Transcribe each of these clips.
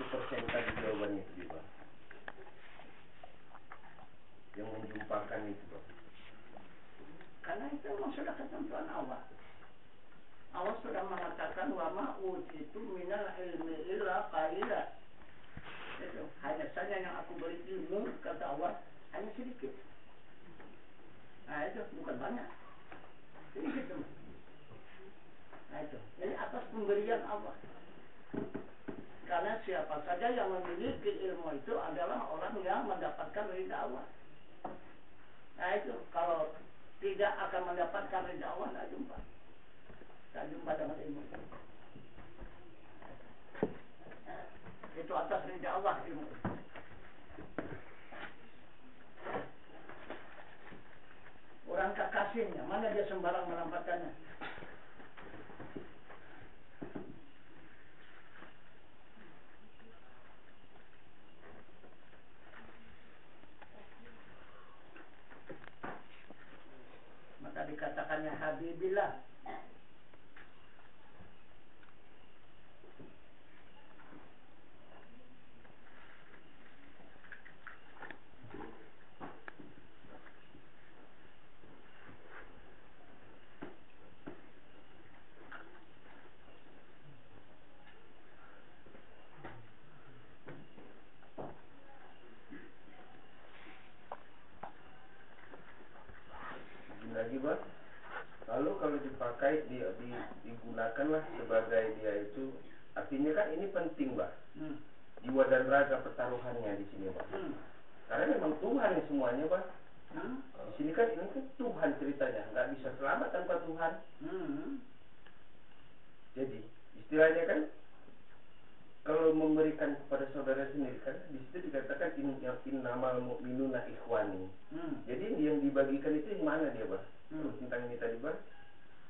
100% tadi jawabannya itu Pak. Yang menjumpakan itu Pak. Karena itu memang sudah ketentuan Allah. Allah sudah mengatakan wa ma utitu minal ilmi illa qalila. Itu hanya saja yang aku beri ilmu, kata Allah, hanya sedikit. Nah itu bukan banyak, sedikit teman. Nah itu, ini atas pemberian Allah. Karena siapa saja yang memiliki ilmu itu adalah orang yang mendapatkan ridha Allah. Nah itu, kalau tidak akan mendapatkan ridha Allah, tak jumpa dengan ilmu itu. Itu atas ridha Allah ilmu itu. Orang kekasihnya, mana dia sembarang menampakkannya? Maka dikatakannya Habibillah. Lagi Pak, lalu kalau dipakai digunakanlah sebagai dia itu, artinya kan ini penting Pak. Jiwa dan raga pertaruhannya di sini Pak. Karena memang Tuhan yang semuanya Pak. Di sini kan ini kan Tuhan ceritanya, nggak bisa selamat tanpa Tuhan. Jadi istilahnya kan kalau memberikan kepada saudara sendiri kan di situ dikatakan innamal mu'minuna ikhwani. Jadi yang dibagikan itu yang mana dia Pak? Tentang ini tadi Pak?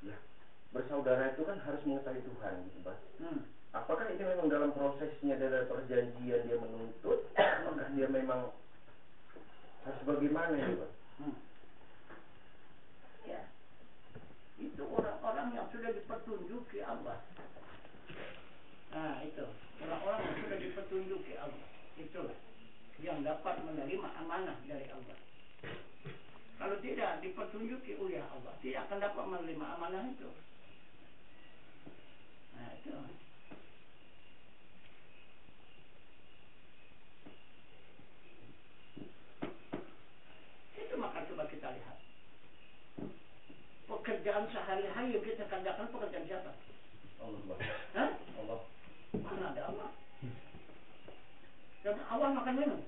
Ya, bersaudara itu kan harus mengetahui Tuhan gitu Pak. Apakah ini memang dalam prosesnya dari perjanjian dia menuntut? Apakah dia memang harus bagaimana ya Pak? Ya, itu orang-orang yang sudah dipetunjuki Allah. Nah itu, orang-orang yang sudah dipetunjuki Allah, itulah yang dapat menerima amanah dari Allah. Kalau tidak dipetunjuki oleh Allah, tidak akan dapat menerima amanah itu. Nah itu. Itu maka coba kita lihat. Pekerjaan sehari-hari yang kita kerjakan pekerjaan siapa? Allah. Hah? Allah. Mana ada Allah? Dan Allah makan minum.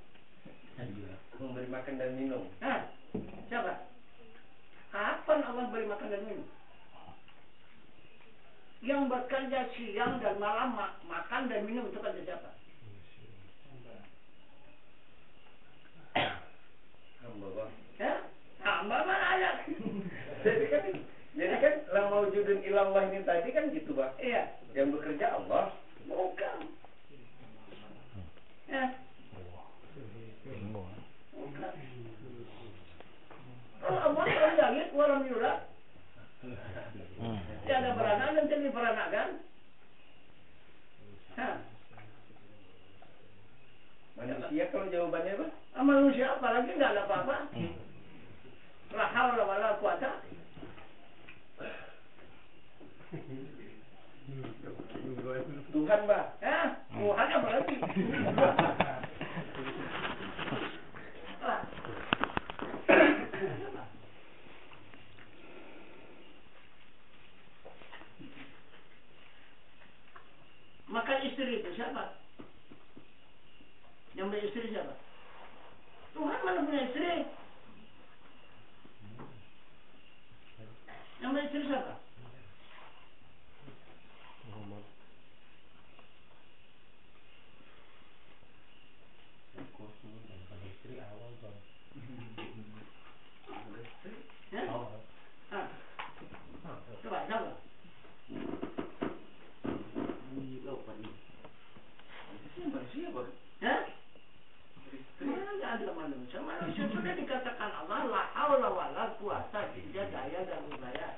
Memberi makan dan minum. Hah? Siapa? Kapan Allah beri makan dan minum? Yang bekerja siang dan malam makan dan minum itu kerja siapa? Hamba Bang. Ya? Hamba mana ada? Jadi kan la maujudun ilallah ini tadi kan gitu Bang. Iya. Yang bekerja Allah. Bukan. Ya. Bukan. Kalau Allah lam yalid wa lam yulad. Tiada beranak dan tidak diperanakan. Hah? Manusia kalau jawabannya Bang? Manusia apalagi nggak ada apa-apa. La haula wala quwata. Tuhan Bang. Ya, Tuhan apa lagi? Maka istri itu siapa? Yang beristri siapa? Tuhan mana punya istri? Yang beristri siapa? Muhammad. Istri awal Bang. Ya? Awal. Coba siapa? Manusia Bang. Ya? Mana ada manusia? Manusia sudah dikatakan Allah la haula wala quwata, tidak daya dan upaya.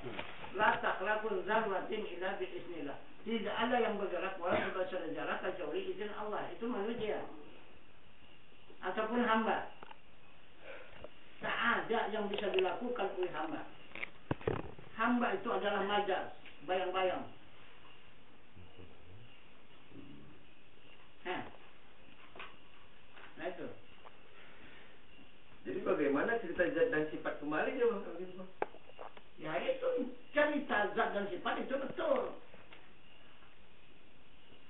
La taklakun zarwatin illa bi isnillah. Tidak ada yang bergerak walaupun bersejarah kecuali izin Allah. Itu manusia ataupun hamba. Tak ada yang bisa dilakukan oleh hamba. Hamba itu adalah majaz, bayang-bayang. Nah itu. Jadi bagaimana cerita zat dan sifat kembali ya Bang? Ya itu cerita zat dan sifat itu betul.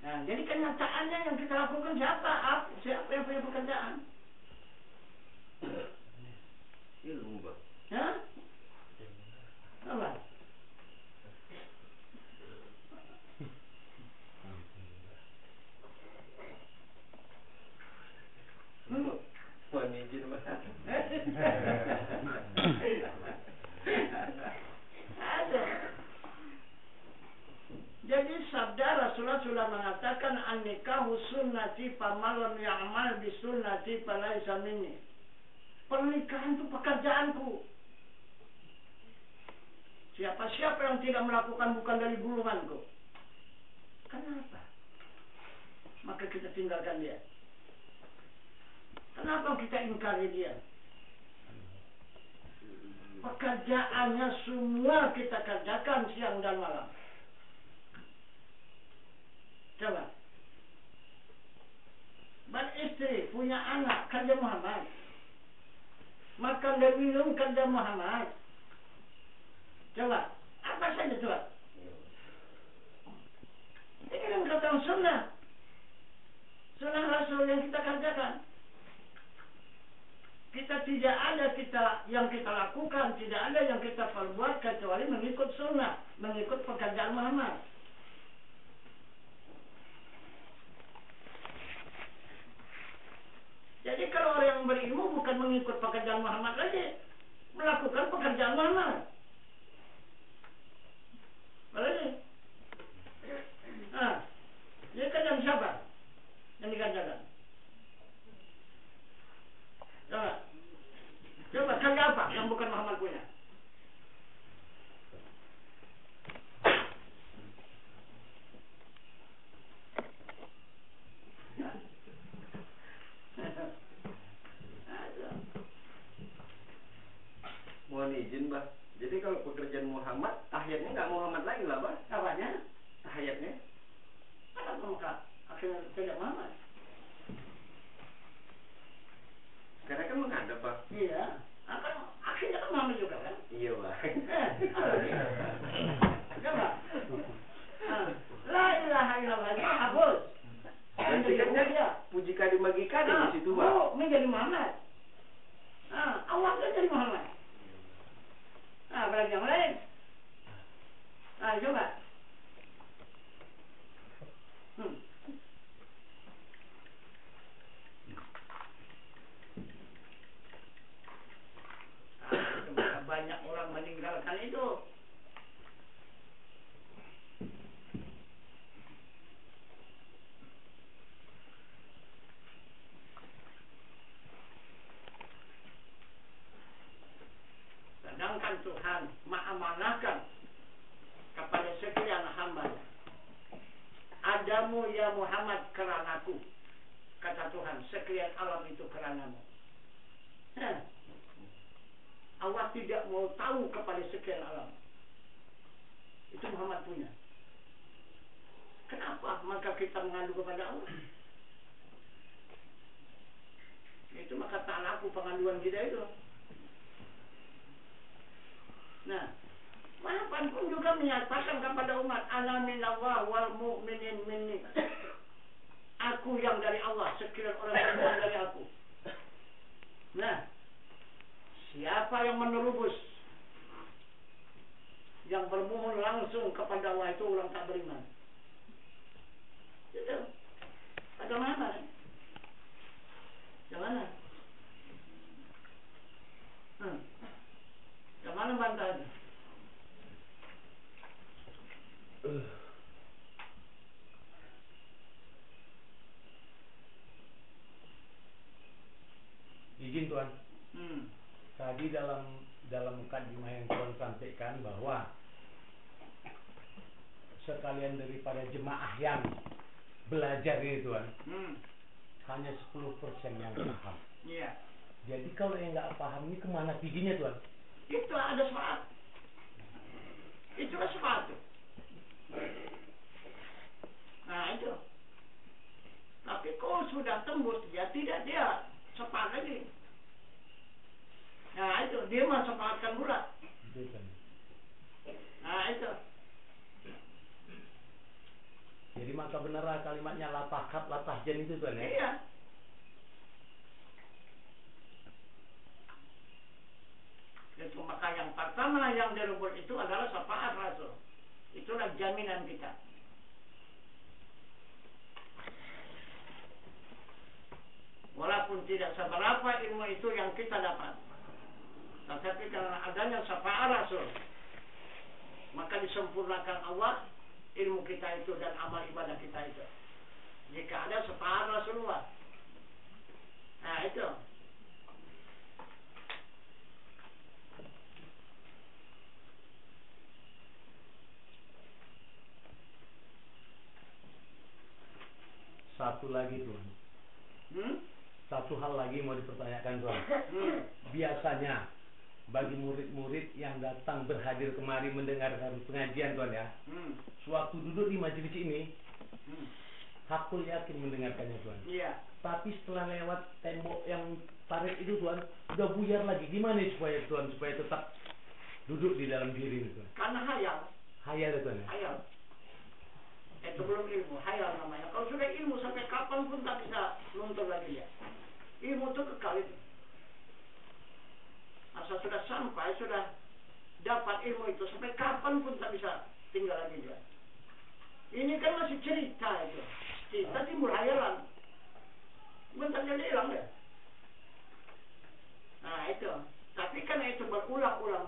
Nah, jadi kenyataannya yang kita lakukan siapa? Siapa yang punya pekerjaan? Ilmu, Bang. Hah? Apa? Mohon izin, Bang. Ada. Jadi sabda Rasulullah sudah mengatakan an-nikahu sunnati faman lam ya'mal bi sunnati falaysa minni. Pernikahan itu pekerjaanku. Siapa-siapa yang tidak melakukan bukan dari golonganku. Kenapa? Maka kita tinggalkan dia. Kenapa kita ingkari dia? Pekerjaannya semua kita kerjakan siang dan malam. Coba. Beristri, punya anak, kerja Muhammad. Makan dan minum, kerja Muhammad. Coba. Apa saja coba? Ini yang kata sunnah. Sunnah Rasul yang kita kerjakan. Kita tidak ada yang kita lakukan, tidak ada yang kita perbuat kecuali mengikut sunnah, mengikut pekerjaan Muhammad. Jadi kalau orang yang berilmu bukan mengikut pekerjaan Muhammad lagi, melakukan pekerjaan Muhammad. Berarti, dia kerjaan siapa yang dikerjakan? Coba kerja apa yang bukan Muhammad punya? Mohon izin, Bang. Jadi kalau pekerjaan Muhammad, tahiyatnya nggak Muhammad lagi lah, Bang. Apanya? Tahiyatnya. Kenapa maka akhirnya tidak Muhammad? Karena kan menghadap, Bang. Iya. Akan akhirnya kan Muhammad juga kan? Iya, Bang. Coba. La ilaha illallah itu hapus. Berarti kan dia puji kali bagi kali di situ, Bang. Oh, menjadi Muhammad. Allah kan jadi Muhammad. Berarti yang lain. Coba. Banyak orang meninggalkan itu. Sedangkan Tuhan mengamanahkan kepada sekian hamba. Adamu ya Muhammad keranaku. Kata Tuhan, sekian alam itu keranamu. Allah tidak mau tahu kepada sekian alam. Itu Muhammad punya. Kenapa? Maka kita mengadu kepada Allah. Itu maka tak laku pengaduan kita itu. Nah, manapun pun juga menyatakan kepada umat, ana minallah wal mu'minin minni. Aku yang dari Allah, sekian orang yang dari aku. Nah, siapa yang menerubus, yang bermohon langsung kepada Allah itu orang tak beriman. Itu. Bagaimana? Gimana? Gimana bantahnya? Izin Tuan. Tadi dalam mukadimah yang Tuan sampaikan bahwa sekalian daripada jemaah yang belajar ini Tuan, hanya 10% yang paham. Iya. Jadi kalau yang nggak paham ini kemana pijinya Tuan? Itu ada syafaat. Itulah syafaat tuh. Nah itu. Tapi kalau sudah tembus dia tidak dia syafaat lagi. Nah itu dia mau syafaatkan pula. Nah itu. Jadi maka benar kalimatnya latakat latahjan itu Tuan ya? Iya. Itu maka yang pertama yang direbut itu adalah syafaat Rasul. Itulah jaminan kita. Walaupun tidak seberapa ilmu itu yang kita dapat, tetapi karena adanya syafaat Rasul, maka disempurnakan Allah ilmu kita itu dan amal ibadah kita itu. Jika ada syafaat Rasulullah. Nah itu. Satu lagi Tuan. Satu hal lagi mau dipertanyakan Tuan. Biasanya bagi murid-murid yang datang berhadir kemari mendengarkan pengajian Tuan ya, sewaktu duduk di majelis ini, hakul yakin mendengarkannya Tuan. Iya. Tapi setelah lewat tembok yang tarik itu Tuan, udah buyar lagi. Gimana supaya Tuan supaya tetap duduk di dalam diri Tuan? Karena hayal. Hayal Tuan ya. Hayal. Itu belum ilmu, hayal namanya. Kalau sudah ilmu sampai kapan pun tak bisa luntur lagi ya. Ilmu itu kekal itu. Asal sudah sampai, sudah dapat ilmu itu sampai kapan pun tak bisa tinggal lagi dia. Ini kan masih cerita itu. Kita timbul hayalan. Bentar jadi hilang deh. Nah itu. Tapi karena itu berulang-ulang,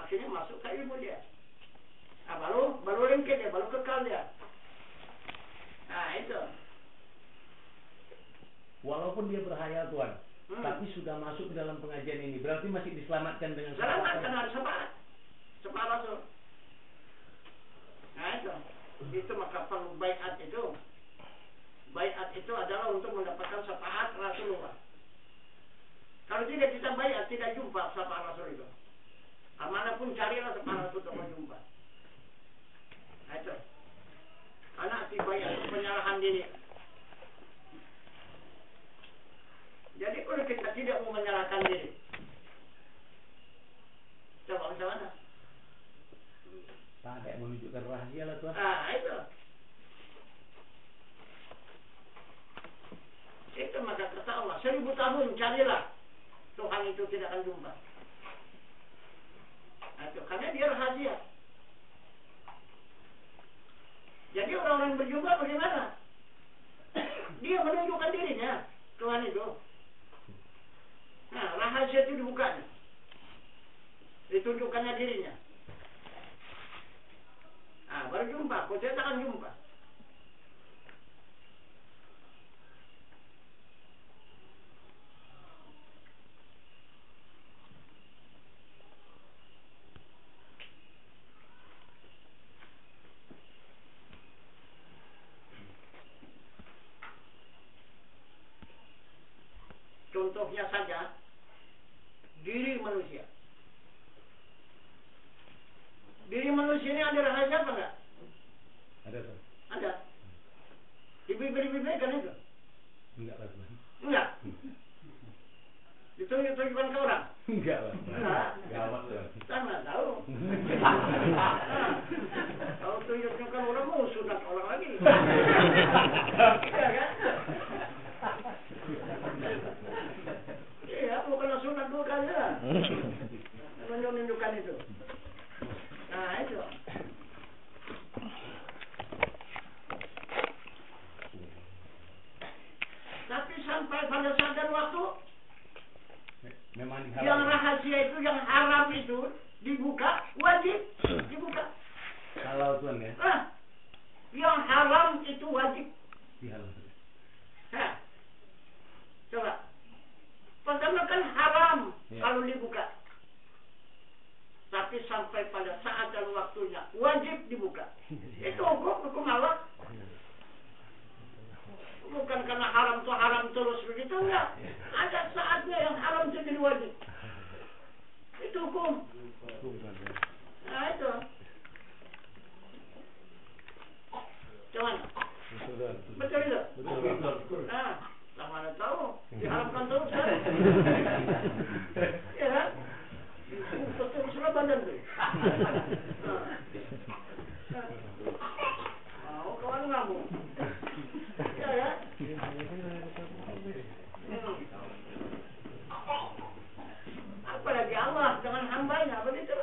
akhirnya masuk ke ilmu dia. Nah, baru lengket dia, baru kekal dia. Nah itu. Walaupun dia berhayal Tuan, tapi sudah masuk ke dalam pengajian ini, berarti masih diselamatkan dengan selamatkan harus syafaat. Syafaat Rasul. Nah itu maka perlu baiat itu. Baiat itu adalah untuk mendapatkan syafaat Rasulullah. Kalau tidak kita baiat, tidak jumpa syafaat Rasul itu. Kemanapun carilah syafaat Rasul untuk jumpa. Nah itu. Karena arti baiat itu penyerahan diri. Jadi kalau kita tidak mau menyerahkan diri, coba macam mana? Tak ada yang menunjukkan rahasia lah Tuan. Ah itu. Itu maka kata Allah, 1000 tahun carilah Tuhan itu tidak akan jumpa. Nah, itu karena dia rahasia. Jadi orang-orang yang berjumpa bagaimana? Dia menunjukkan dirinya Tuhan itu. Nah, rahasia itu dibukanya. Ditunjukkannya dirinya. Nah, baru jumpa. Kalau saya tak akan jumpa. Contohnya saja, diri manusia. Diri manusia ini ada rahasia apa enggak? Ada Tuan. Ada. Di bibir-bibir kan itu? Enggak lah Tuan. Enggak. Ditunjuk-tunjukkan ke orang? Enggak lah. Enggak. Gawat Tuan. Karena tahu. Kalau tunjuk-tunjukkan orang mau sunat orang lagi. Iya kan? Iya, bukan sunat 2 kali lah. Menunjukkan itu. Nah itu. Tapi sampai pada saat dan waktu memang yang rahasia itu, yang haram itu dibuka, wajib dibuka. Halal Tuan ya. Yang haram itu wajib dihalal. Coba. Pertama kan haram kalau dibuka. Tapi sampai sampai pada saat dan waktunya wajib dibuka. Itu hukum Allah. Bukan karena haram tuh haram terus begitu, enggak. Ada saatnya yang haram itu jadi wajib. Itu hukum. Nah itu. Cuman. Betul itu. Betul. Nah, lah mana tahu diharamkan terus kan? Ya kan? Betul sudah badan tuh. Mau kawan kamu? Ya ya. Apalagi Allah dengan hambanya begitu.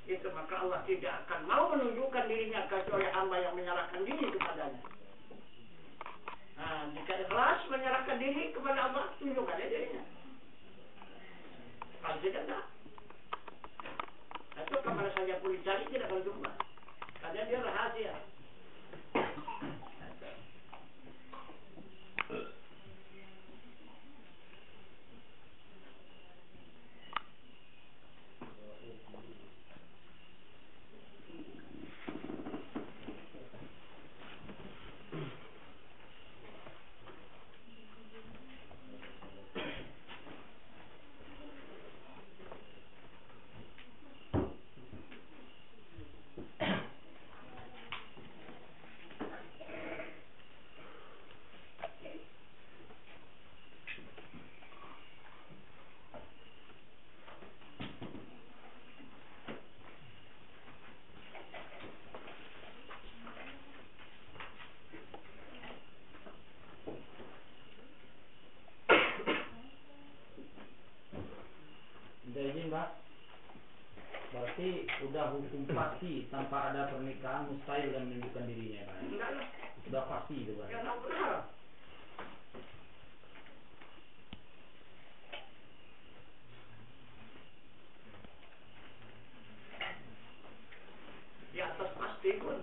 Itu maka Allah tidak akan mau menunjukkan dirinya kecuali hamba yang menyerahkan diri kepadanya. Nah, jika ikhlas menyerahkan diri kepada Allah, tunjukkan dirinya. Kalau tidak, enggak. Itu kemana saja pun dicari tidak akan jumpa. Karena dia rahasia. Jadi Mbak, berarti udah hukum pasti tanpa ada pernikahan mustahil dan menunjukkan dirinya Pak. Enggak lah. Udah pasti itu Pak. Ya enggak benar. Di atas pasti pun.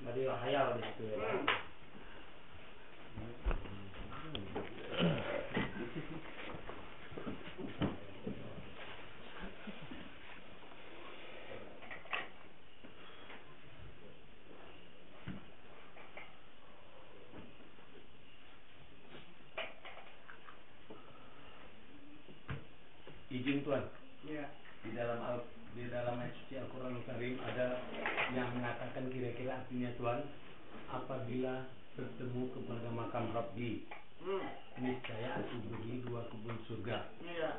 Berarti hayal di situ ya Pak. Izin Tuan. Ya. Di dalam ayat suci Al-Qur'anul Karim ada yang mengatakan kira-kira artinya Tuan, apabila bertemu kepada makam Rabbi, niscaya aku beri 2 kebun surga. Iya.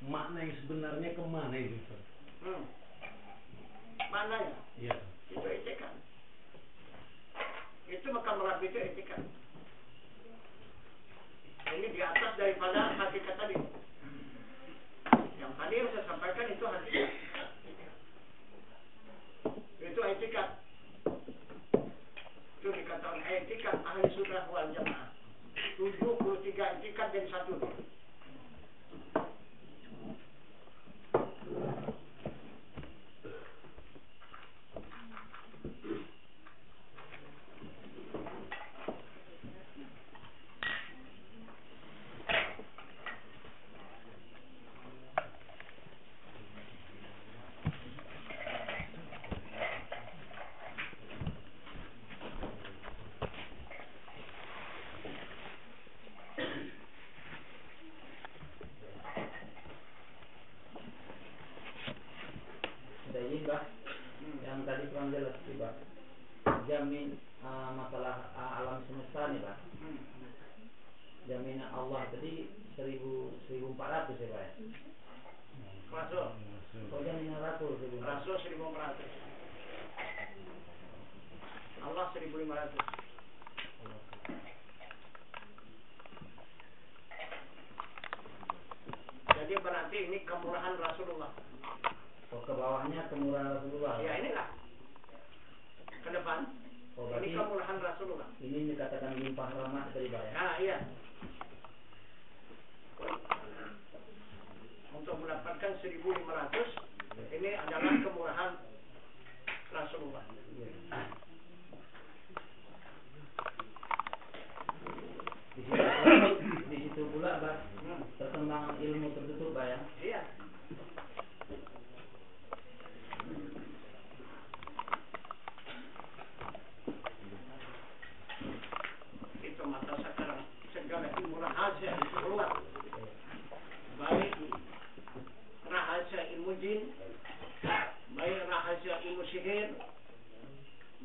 Makna yang sebenarnya kemana itu Tuan? Mananya? Iya. Itu etikan. Itu makam Rabbi itu etikan. Ini di atas daripada hakikat tadi. Yang tadi yang saya sampaikan itu hakikat. Itu etikat. Itu dikatakan etikat ahli sunnah wal jamaah. 73 etikat dan 1. Jadi Mbak, yang tadi kurang jelas sih Mbak. Jamin masalah alam semesta nih Pak. Jaminan Allah tadi 1400 ya Pak. Rasul. Oh jaminan Rasul 1400. Rasul 1400. Allah 1500. Jadi berarti ini kemurahan Rasulullah. Oh ke bawahnya kemurahan Rasulullah. Ya inilah. Ke depan. Oh, Ini kemurahan Rasulullah. Ini dikatakan limpah rahmat dari Pak ya. Nah iya. Untuk mendapatkan 1500 ini adalah kemurahan Rasulullah. ilmu jin, baik rahasia ilmu sihir,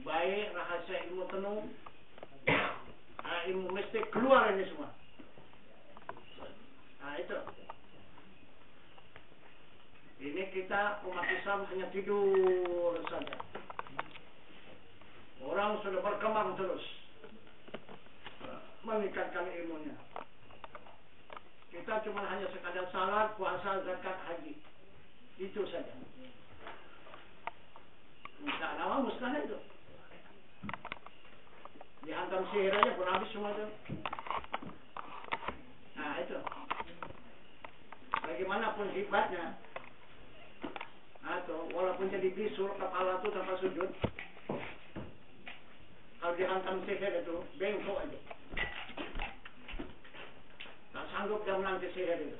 baik rahasia ilmu tenung, ilmu mistik, keluar ini semua. Nah itu. Ini kita umat Islam hanya tidur saja. Orang sudah berkembang terus meningkatkan ilmunya. Kita cuma hanya sekadar salat, puasa, zakat, haji. Itu saja. Minta nama mustahil itu. Dihantam sihir aja pun habis semua itu. Nah itu. Bagaimanapun hebatnya. Atau walaupun jadi bisul kepala itu tanpa sujud. Kalau dihantam sihir itu bengkok aja. Tak sanggup dia menangkis sihir itu.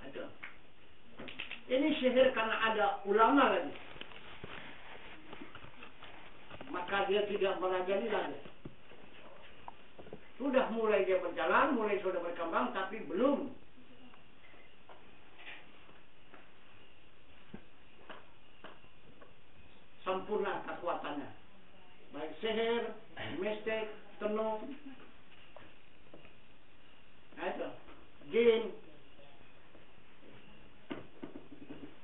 Itu. Ini sihir karena ada ulama lagi. Maka dia tidak merajani lagi. Sudah mulai dia berjalan, mulai sudah berkembang, tapi belum sempurna kekuatannya. Baik sihir, mistik, tenung, itu, jin,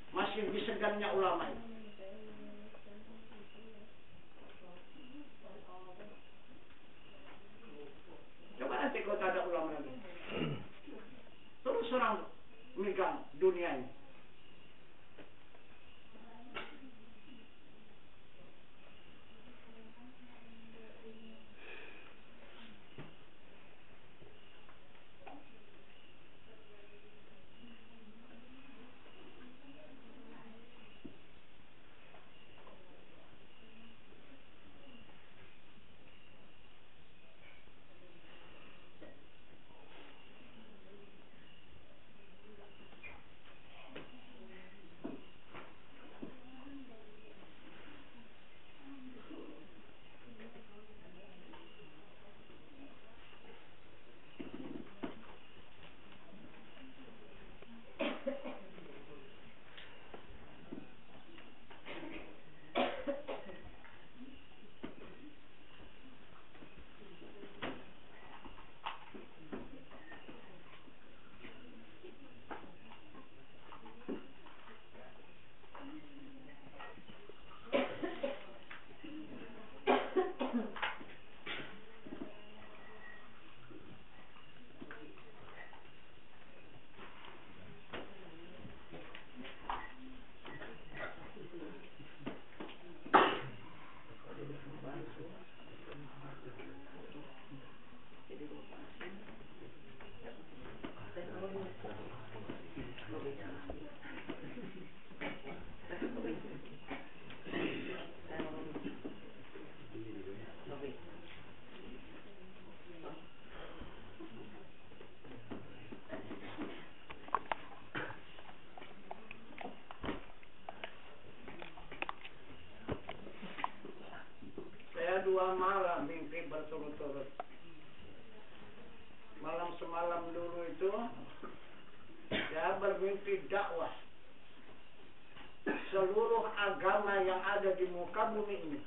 masih disegannya ulama itu. Coba nanti kalau tak ada ulama lagi, terus orang megang dunia ini. Dua malam mimpi berturut-turut. Malam semalam dulu itu saya bermimpi dakwah seluruh agama yang ada di muka bumi ini.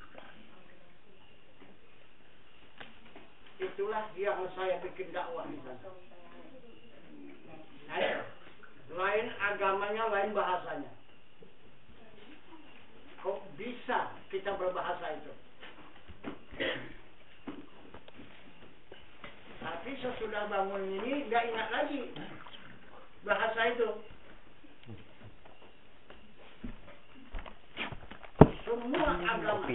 Itulah yang saya bikin dakwah di sana. Lain agamanya, lain bahasanya. Kok bisa kita berbahasa itu? Tapi sesudah bangun ini nggak ingat lagi bahasa itu. Semua agama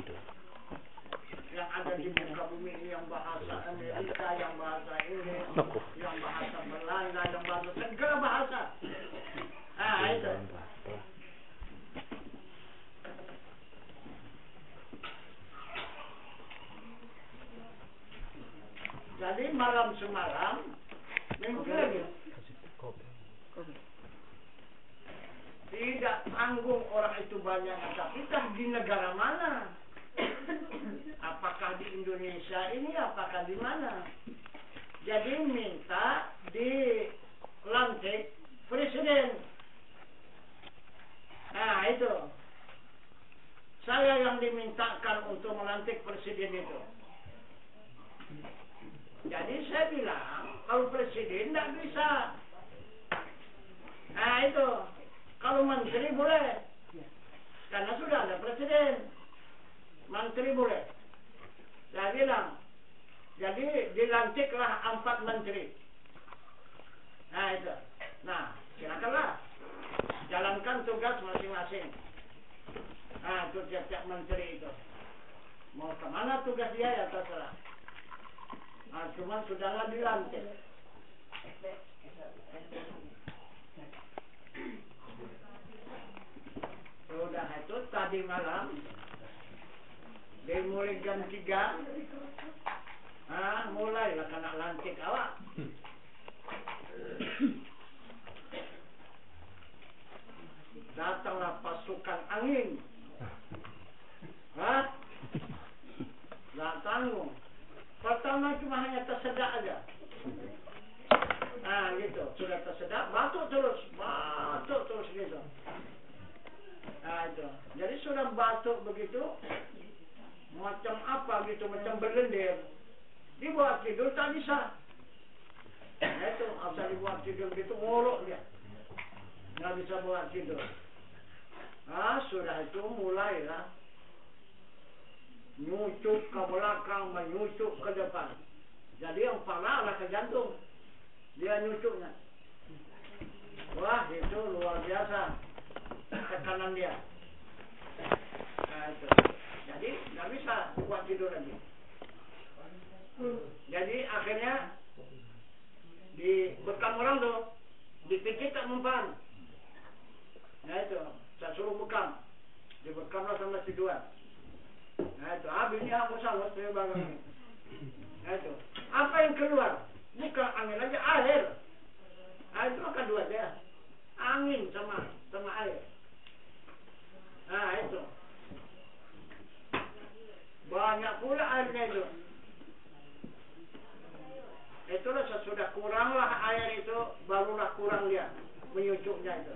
yang ada di muka bumi ini, yang bahasa Amerika, yang bahasa Inggris, yang bahasa Belanda, yang bahasa segala bahasa. Ah itu. Jadi malam semalam mimpi lagi. Tidak tanggung orang itu banyak, tapi di negara mana? Apakah di Indonesia ini, apakah di mana? Jadi minta dilantik presiden. digunakan untuk melantik presiden itu. Jadi saya bilang, kalau presiden tidak bisa. Nah itu, kalau menteri boleh. Karena sudah ada presiden. Menteri boleh. Saya bilang, jadi dilantiklah 4 menteri. Nah itu. Nah, silakanlah. Jalankan tugas masing-masing. Nah, itu tiap-tiap menteri itu. Mau kemana tugas dia ya terserah. Nah, cuma sudahlah dilantik. Sudah itu tadi malam dimulai jam 3. Mulailah kena lantik awak. Datanglah pasukan angin. Nggak tanggung. Pertama cuma hanya tersedak aja. Nah gitu, sudah tersedak, batuk terus gitu. Nah itu, jadi sudah batuk begitu, macam apa gitu, macam berlendir. Dibuat tidur tak bisa. Nah itu, asal dibuat tidur gitu, ngorok dia. Nggak bisa buat tidur. Nah sudah itu mulailah nyucuk ke belakang, menyucuk ke depan. Jadi yang parah adalah ke jantung. Dia nyucuknya. Wah, itu luar biasa tekanan dia. Nah, itu. Jadi, nggak bisa buat tidur lagi. Jadi, akhirnya dibekam orang tuh. Dipijit tak mempan. Nah, itu. Saya suruh bekam. Dibekamlah sama si Duan. Nah itu, habisnya aku sangat banget. Nah itu, apa yang keluar? Bukan angin aja, air. Nah itu akan dua dia. Angin sama air. Nah itu. Banyak pula airnya itu. Itulah sesudah kuranglah air itu, barulah kurang dia menyucuknya itu.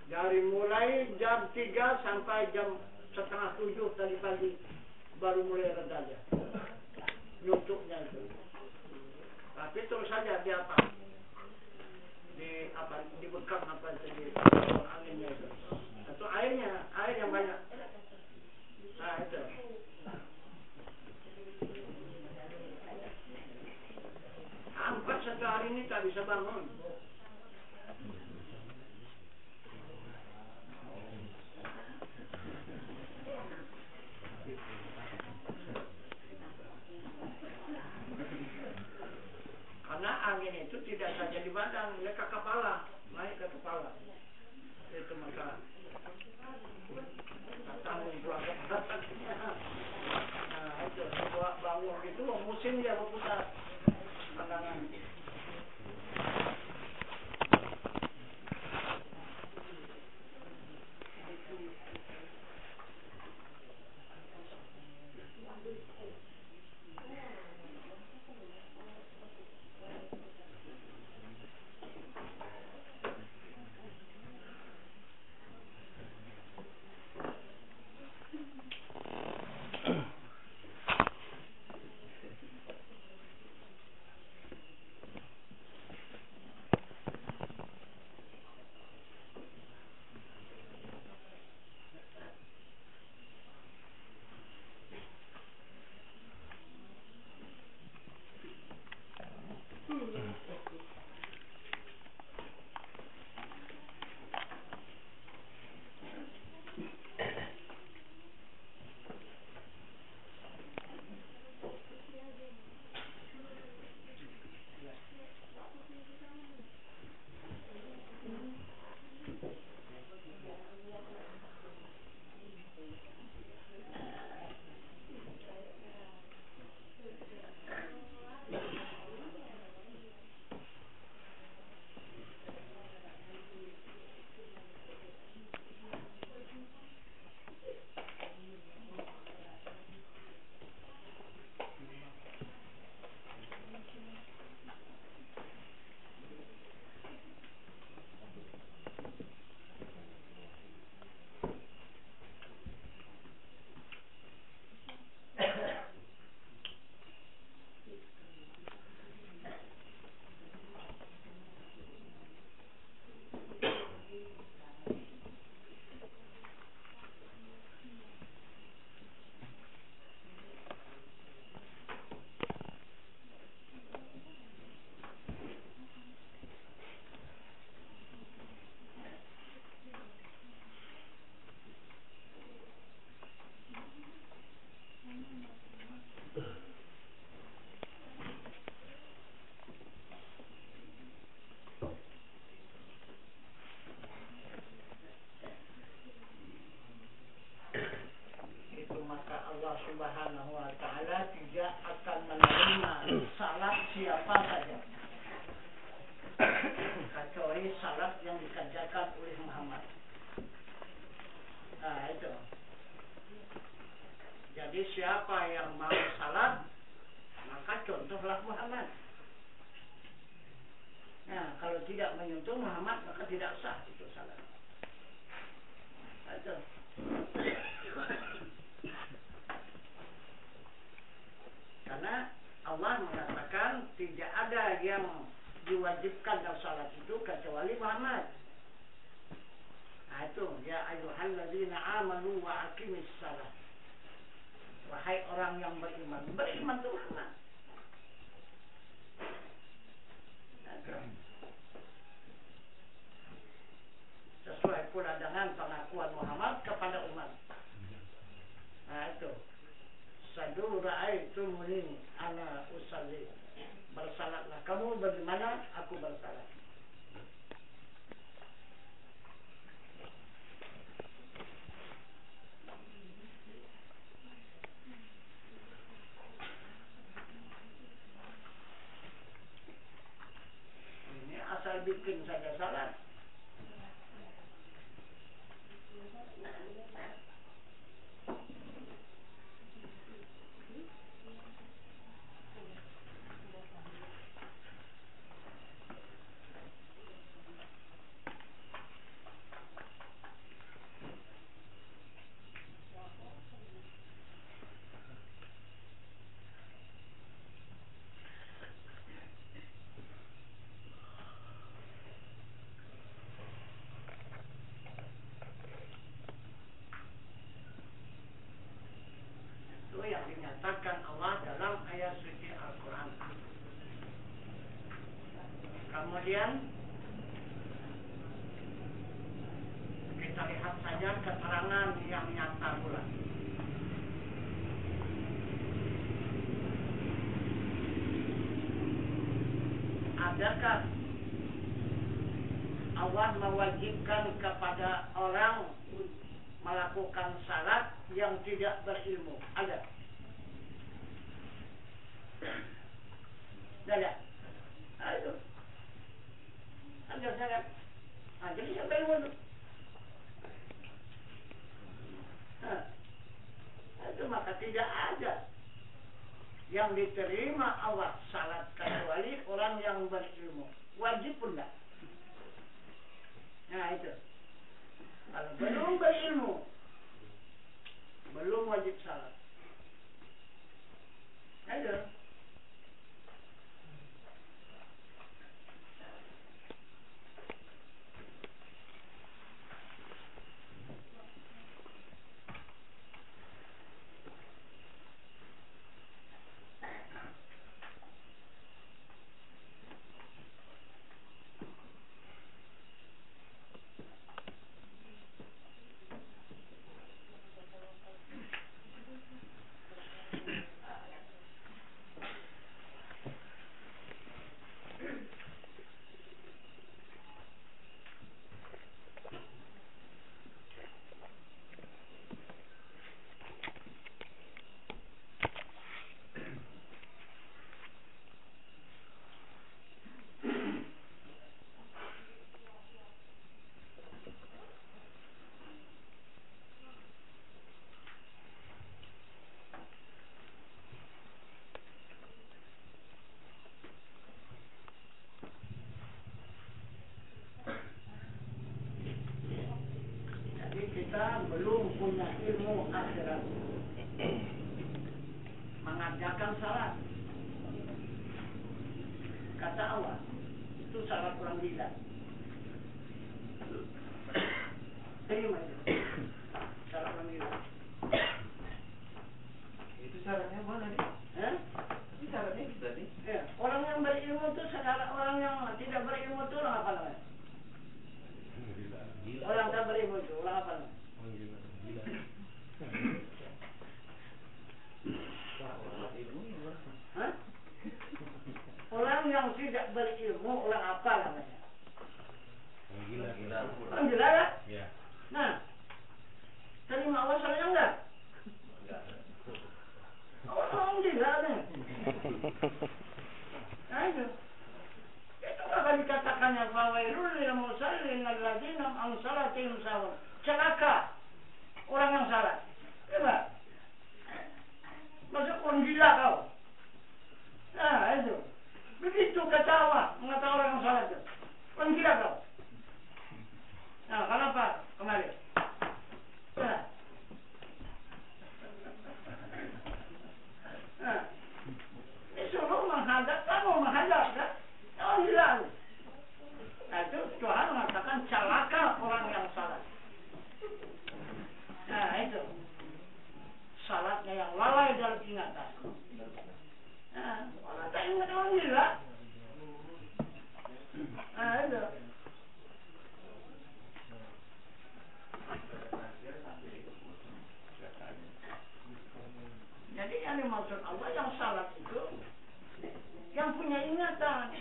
Dari mulai jam 3 sampai jam 6:30 tadi pagi baru mulai reda dia nyucuknya itu. Tapi terus saja dia dibekam di anginnya itu. Itu air yang banyak. Nah itu. Hampir satu hari ini tak bisa bangun. Karena angin itu tidak saja di badan, dia ke kepala, naik ke kepala. Itu masalah. Tanggung pula kepala. Nah itu, buat bangun gitu, musim dia berputar pandangan. ini salat yang dikerjakan oleh Muhammad. Nah itu. Jadi siapa yang mau salat, maka contohlah Muhammad. Nah kalau tidak menyentuh Muhammad, maka tidak sah itu salat. Nah, itu. Karena Allah mengatakan tidak ada yang diwajibkan dalam salat itu kecuali Muhammad. Nah itu, ya ayyuhalladzina amanu wa aqimis salat. Wahai orang yang beriman, beriman itu Muhammad. Nah, itu. Sesuai pula dengan pengakuan Muhammad kepada umat. Nah itu. Sadu ra'aitumuni ana usalli. Bersalatlah kamu bagaimana aku bersalat. Ini asal bikin saja salat. Itu yang dinyatakan Allah dalam ayat suci Al-Quran. Kemudian kita lihat saja keterangan yang nyata pula. Adakah Allah mewajibkan kepada orang melakukan salat yang tidak berilmu? Ada? Ada? Ada. Ada salat. Nah, jadi siapa yang wudhu? Nah, itu maka tidak ada yang diterima Allah salat kecuali orang yang berilmu. Wajib pun enggak. Nah itu. Kalau belum berilmu, belum wajib salat. Ada. Kita belum punya ilmu akhirat mengajarkan salat. Kata Allah, itu salat orang gila. Terima itu. Salat orang gila. Itu syaratnya mana nih? Itu syaratnya kita nih. Ya, orang yang berilmu itu segala orang yang tidak berilmu itu orang apa namanya? Gila. Orang tak berilmu itu orang apa namanya? Gila. Hah? Orang yang tidak berilmu orang apa namanya? Gila. Orang gila kan? Ya. Nah, terima Allah salahnya enggak? Orang gila nih. Nah itu. Itu akan dikatakannya fawailul lil musallin alladzina an salatihim sahun. Celaka orang yang salat. Coba. Masuk orang gila kau. Nah, itu. Begitu kata Allah, mengatakan orang yang salat itu. Orang gila kau. Nah, kenapa? Kembali. Nah. Nah. Disuruh menghadap, kamu menghadap kan? Orang gila. Nah, itu Tuhan mengatakan celaka orang yang salat. Nah, itu. Salatnya yang lalai dalam ingatan. Nah, orang tak ingat orang gila. Nah, itu. Jadi yang dimaksud Allah yang salat itu yang punya ingatan.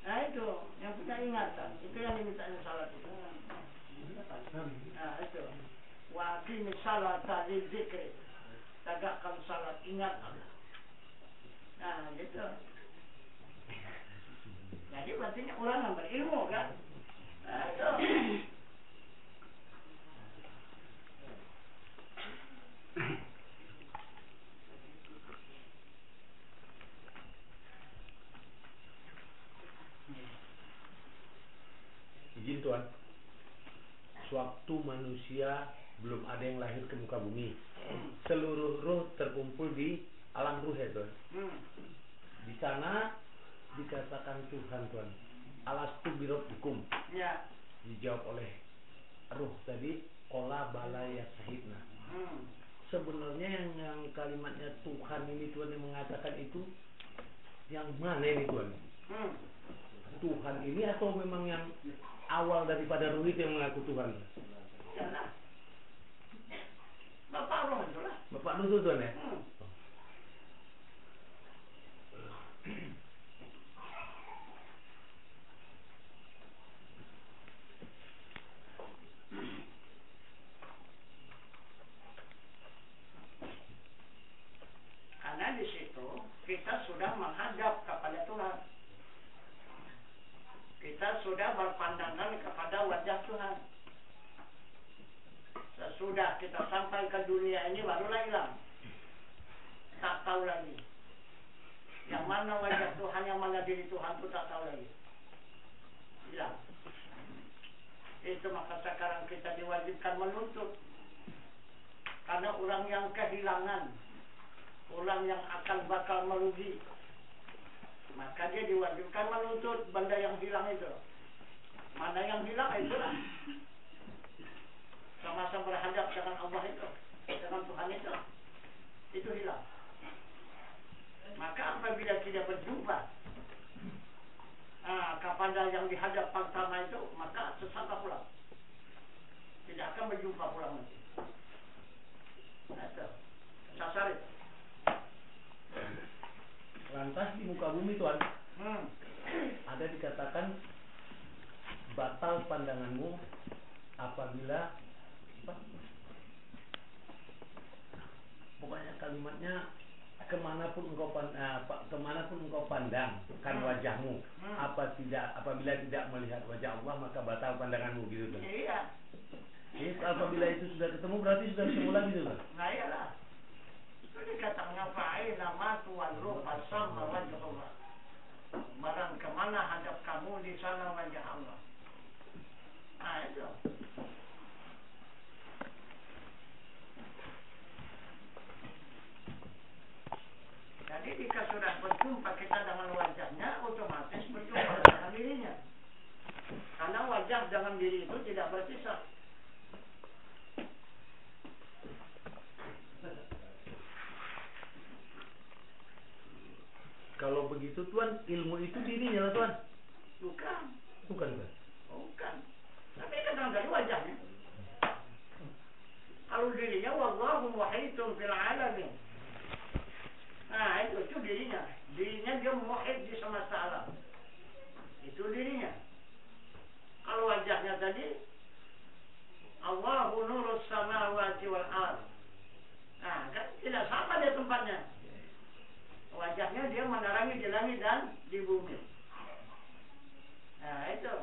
Nah, itu yang punya ingatan. Itu yang diminta salat itu. Nah, itu. Wa aqimi sholata lidzikri. Tegakkan salat, ingat Allah. Nah, gitu. Jadi berarti orang yang berilmu kan. Nah, itu. Izin Tuhan. Sewaktu manusia belum ada yang lahir ke muka bumi, seluruh roh terkumpul di alam ruh ya Tuhan. Di sana dikatakan Tuhan, alastu birabbikum. Ya. Dijawab oleh roh tadi, qala bala ya sahibna. Sebenarnya yang kalimatnya Tuhan ini Tuhan yang mengatakan itu yang mana ini Tuhan? Tuhan ini atau memang yang awal daripada roh itu yang mengaku Tuhan? Yalah. Bapak roh itu lah. Bapak roh itu Tuhan ya? Karena di situ kita sudah menghadap kepada Tuhan. Kita sudah berpandangan kepada wajah Tuhan. Sesudah kita sampai ke dunia ini barulah hilang. Tak tahu lagi. Yang mana wajah Tuhan, yang mana diri Tuhan itu tak tahu lagi. Hilang. Itu maka sekarang kita diwajibkan menuntut. Karena orang yang kehilangan, orang yang akan bakal merugi, maka dia diwajibkan menuntut benda yang hilang itu. Mana yang hilang itulah. Sama-sama berhadap dengan Allah itu, dengan Tuhan itu hilang. Maka apabila tidak berjumpa kepada yang dihadap pertama itu, maka sesat pulang. Tidak akan berjumpa pulang nanti. Nah, itu sasar itu. Lantas di muka bumi Tuhan, ada dikatakan batal pandanganmu apabila pokoknya kalimatnya kemanapun engkau pandang kan wajahmu, apabila tidak melihat wajah Allah maka batal pandanganmu gitu kan? Iya. Jadi apabila itu sudah ketemu berarti sudah semula gitu kan? Nah iyalah. Itu dikatakan fa'ina ma tuwallu fasamma wajh Allah. Barang kemana hadap kamu di sana wajah Allah. Nah itu. Jadi jika sudah berjumpa kita dengan wajahnya, otomatis berjumpa dengan dirinya. Karena wajah dengan diri itu tidak berpisah. Kalau begitu Tuhan, ilmu itu dirinya lah Tuhan? Bukan. Bukan Tuhan? Bukan. Tapi kadang dari wajahnya. Kalau dirinya wallahu muhitun fil alamin. Nah itu dirinya. Dirinya dia muhit di semesta alam. Itu dirinya. Kalau wajahnya tadi Allahu nurus samawati wal ardh. Nah kan tidak sama dia tempatnya. Wajahnya dia menerangi di langit dan di bumi. Nah, itu.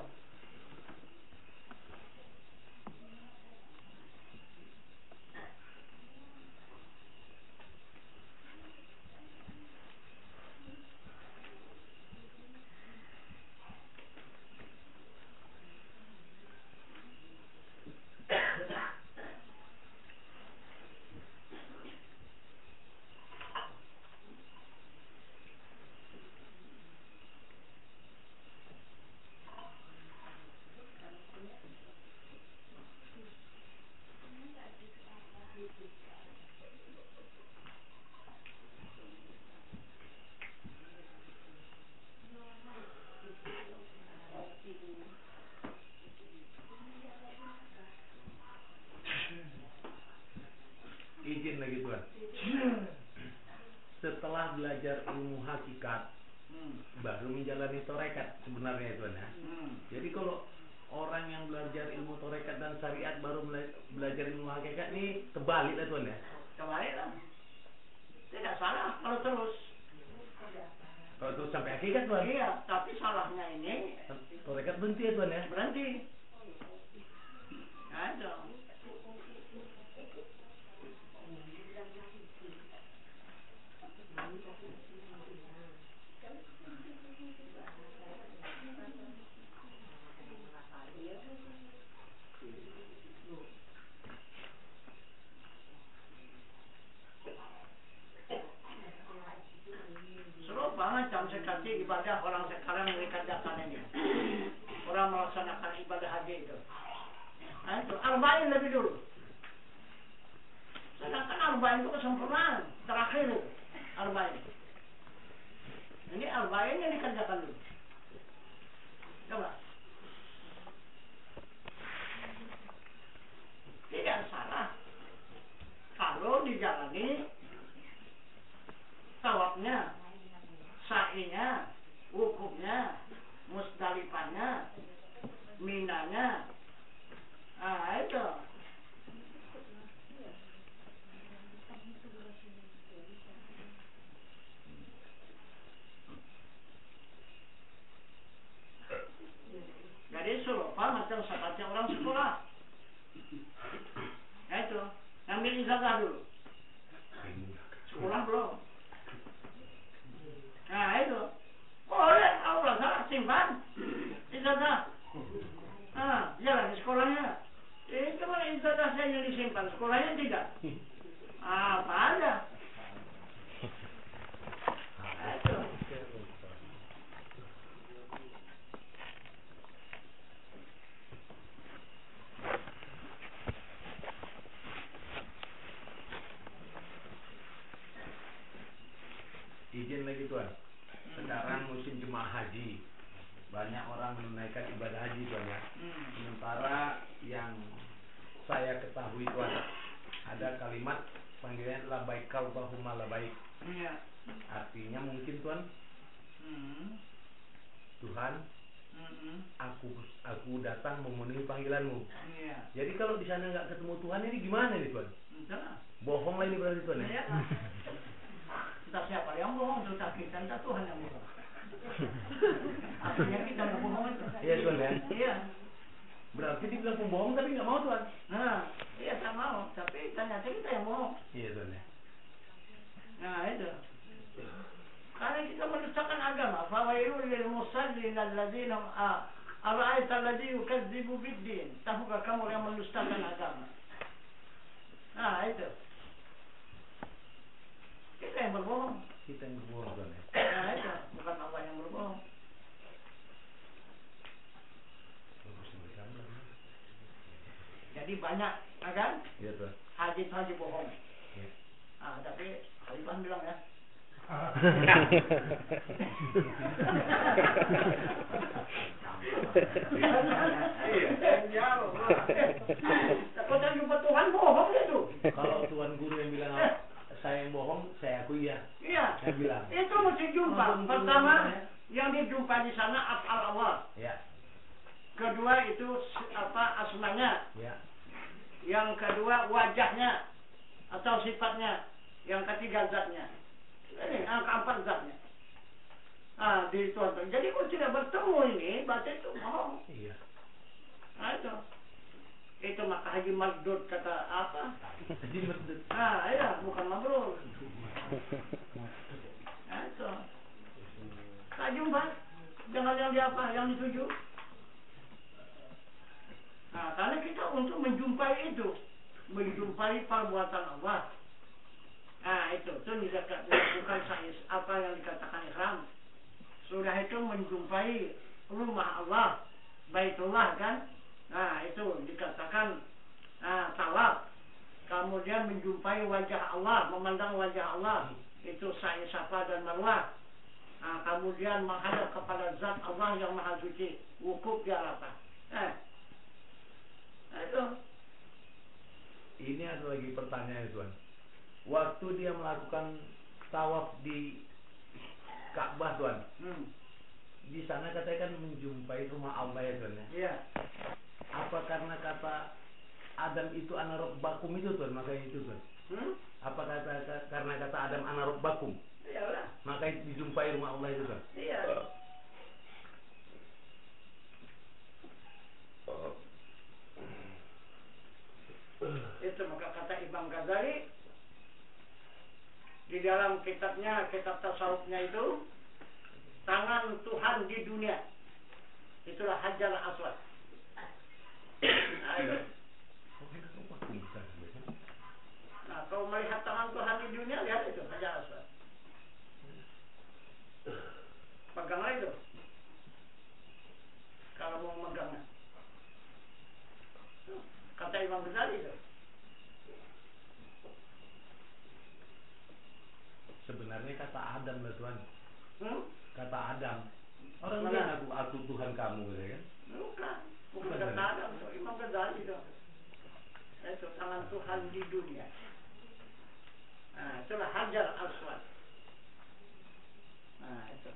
Izin lagi Tuhan. Setelah belajar ilmu hakikat, baru menjalani torekat sebenarnya Tuhan ya. Jadi kalau orang yang belajar ilmu torekat dan syariat baru belajar ilmu hakikat ini kebalik lah Tuhan ya. Kebalik lah. Tidak salah kalau terus. Kalau terus sampai hakikat Tuhan. Iya, tapi salahnya ini torekat berhenti ya Tuhan ya. berhenti. Ada. Macam seperti ibadah orang sekarang yang dikerjakan ini. Orang melaksanakan ibadah haji itu. Nah, itu arba'in lebih dulu. Sedangkan arba'in itu kesempurnaan terakhir itu. Arba'in. Ini arba'in yang dikerjakan dulu. Coba. Tidak salah. Kalau dijalani tawafnya, sa'inya, wukufnya, musdalifahnya, minanya. Ah, itu. Jadi serupa macam seperti orang sekolah. Nah, itu. Ambil ijazah dulu. Sekolah belum. Nah, itu. Boleh, Allah salah simpan ijazah. Nah, jalan di sekolahnya. Itu kan ijazah saya yang disimpan, sekolahnya tidak. Apa ada? Nah, itu. Izin lagi Tuhan. Sekarang musim jemaah haji, banyak orang menunaikan ibadah haji Tuhan ya. Sementara yang saya ketahui Tuhan, ada kalimat panggilan labaik Allahumma labaik. Artinya mungkin Tuhan, Tuhan, aku datang memenuhi panggilanmu. Jadi kalau di sana nggak ketemu Tuhan ini gimana nih Tuhan? Bohong lah ini berarti Tuhan ya. Entah siapa yang bohong, entah kita, entah Tuhan yang bohong. Artinya kita nggak bohong itu. Iya Tuhan ya. Iya. Berarti dibilang pembohong tapi nggak mau Tuhan. Nah, iya tak mau, tapi ternyata kita yang bohong. Iya Tuhan ya. Nah itu. Karena kita mendustakan agama. Fawailul lil musallin alladzina ara'aita alladzi yukadzibu bid-din. Tahukah kamu yang mendustakan agama? Nah itu. Kita yang berbohong. Kita yang berbohong Tuhan ya. Nah itu, bukan Allah yang berbohong. Jadi banyak, kan? Iya Tuhan. Haji bohong. Iya. Ah, tapi Khalifah bilang ya. Takutnya jumpa Tuhan bohong itu. Kalau Tuhan guru yang bilang saya yang bohong, saya akui ya. Iya. Saya bilang. Itu mesti jumpa. Pertama, yang dijumpa di sana af'al Allah. Ya. Kedua itu asmanya. Ya. Yang kedua wajahnya atau sifatnya. Yang ketiga zatnya. Ini yang keempat zatnya. ditonton. Jadi kalau tidak bertemu ini, berarti itu bohong. Iya. Nah, itu maka Haji Mardud kata apa? Haji Mardud. Iya, bukan mabrur. Nah, itu. Tak jumpa. Jangan yang diapa, yang dituju. Nah, karena kita untuk menjumpai itu, menjumpai perbuatan Allah. Nah, itu bukan saya apa yang dikatakan ihram. Sudah itu menjumpai rumah Allah, Baitullah kan? Nah, itu dikatakan tawaf. Kemudian menjumpai wajah Allah, memandang wajah Allah, itu sa'i Safa dan Marwah. Nah, kemudian menghadap kepada zat Allah yang maha suci, wukuf di Arafah. Itu. Ini ada lagi pertanyaan, Tuan. Waktu dia melakukan tawaf di Ka'bah, Tuan. Di sana katanya kan menjumpai rumah Allah ya, Tuan. Iya. Apa karena kata Adam itu anarok bakum itu, Tuan, makanya itu, Tuan? Apa karena kata Adam anarok bakum? Iyalah. Maka dijumpai rumah Allah itu, Tuan? Iya. Itu maka kata Imam Ghazali di dalam kitabnya, kitab tasawufnya itu, tangan Tuhan di dunia itulah Hajar Aswad. Nah, kalau melihat tangan Tuhan di dunia, lihat itu Hajar Aswad. Peganglah itu kalau mau megangnya. Kata Imam Ghazali itu. Sebenarnya kata Adam lah, Tuan. Kata Adam. Orang Mana? bilang aku Tuhan kamu, ya kan? Bukan kata Adam itu. Imam Ghazali itu. Itu tangan Tuhan di dunia. Nah, itulah Hajar Aswad. Nah, itu.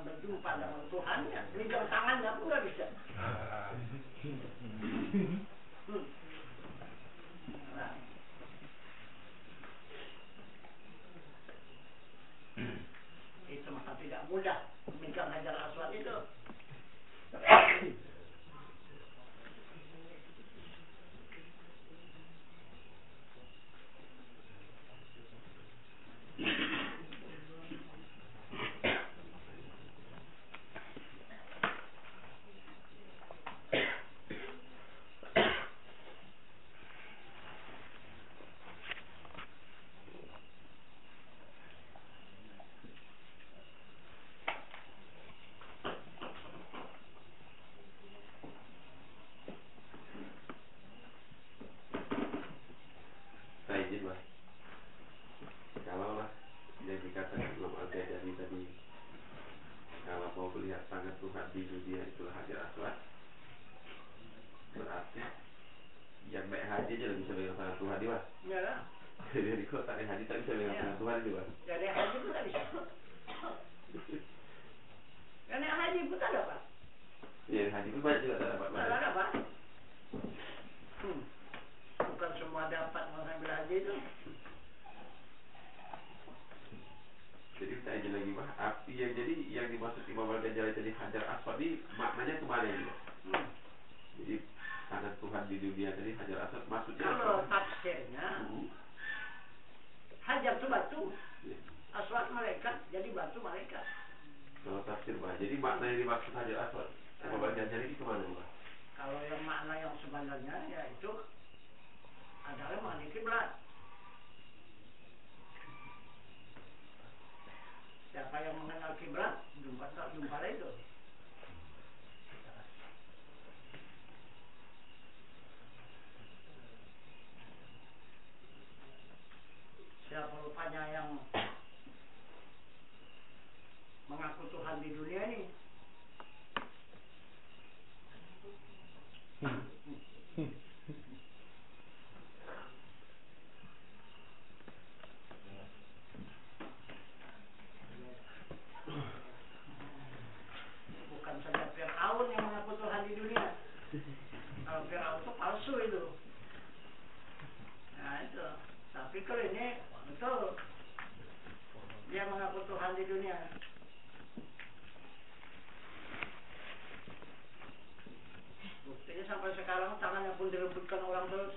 Berjumpa dengan Tuhannya, megang tangannya pun nggak bisa. Nah. Itu maka tidak mudah megang Hajar Aswad itu. Jadi kok tak haji tak bisa dengan Tuhan juga. Jadi haji pun tak bisa. Karena haji pun tak dapat. Ya haji pun banyak juga tak dapat. Tak dapat. Bukan semua dapat mengambil haji itu. Jadi kita aja lagi bah. Api yang jadi yang dimaksud Imam Al-Ghazali tadi Hajar Aswad ini maknanya kemana ini? Jadi tangan Tuhan di dunia tadi Hajar Aswad maksudnya? Kalau tafsirnya. Hajar itu batu, Aswad malaikat, jadi batu malaikat. Kalau tafsir bah, jadi makna yang dimaksud Hajar Aswad, Imam Al-Ghazali itu kemana bah? Kalau yang makna yang sebenarnya yaitu adalah mengenai kiblat. Siapa yang mengenal kiblat Jumpa itu. Siapa rupanya yang mengaku Tuhan di dunia ini? Bukan saja Firaun yang mengaku Tuhan di dunia. Kalau Firaun itu palsu itu. Nah itu. Tapi kalau ini betul, dia mengaku Tuhan di dunia. Buktinya sampai sekarang tangannya pun direbutkan orang terus.